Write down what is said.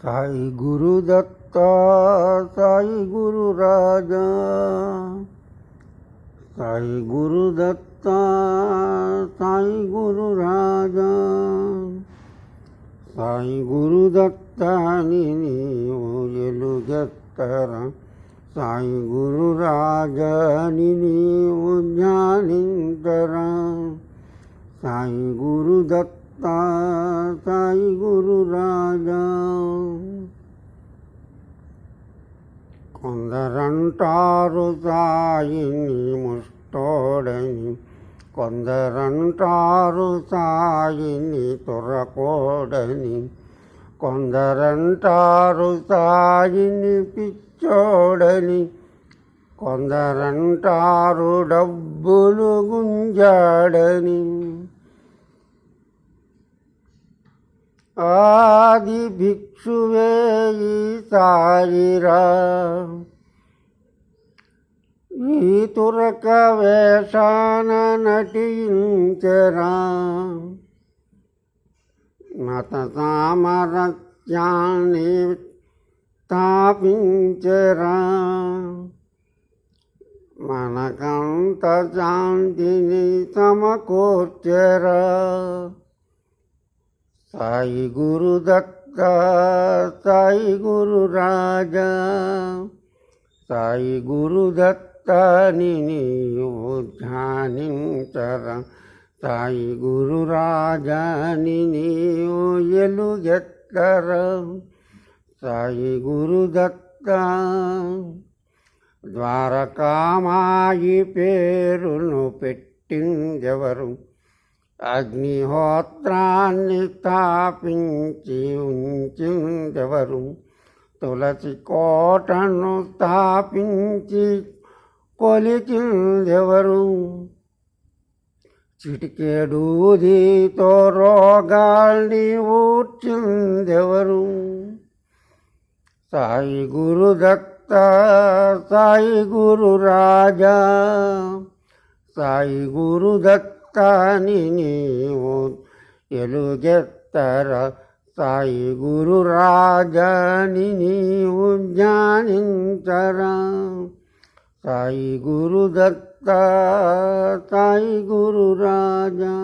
సాయి గురుదత్త సాయి గురు రాజా, సాయి గురుదత్త సాయి గురు రాజా, సాయి గురుదత్త నీవు ఎలుగెత్తర, సాయి గురు రాజని నీవు జ్ఞానించరా. సాయి గురుదత్త సాయి గురు రాజా. కొందరంటారు సాయిని ముష్టోడని, కొందరంటారు సాయిని తురకోడని, కొందరంటారు సాయిని పిచ్చోడని, కొందరంటారు డబ్బులు గుంజాడని. ఆది భిక్షువే ఈ సాయిరా, ఈ తురక వేషాన నటించరా. మత సామరస్యాన్ని స్థాపించరా, మనకంత శాంతిని సమకూర్చరా. సాయి గురుదత్త సాయి గురు రాజా, సాయి గురుదత్తని నీవు ధ్యానించరా. సాయి గురు రాజాని నీవు ఎలుగెత్తరా. సాయి గురుదత్త ద్వారకామాయి పేరును పెట్టిందెవరు, అగ్నిహోత్రాన్ని స్థాపించి ఉంచిందెవరు, తులసి కోటను స్థాపించి కొలిచిందెవరు, చిటికెడూదితో రోగాల్ని ఊడ్చిందెవరు. సాయి గురుదత్త సాయి గురు రాజా, సాయి గురుదత్తని నీవు ఎలుగెత్తర. సాయి గురు రాజని నీవు జ్ఞానించరా. సాయి గురుదత్త సాయి గురు రాజా.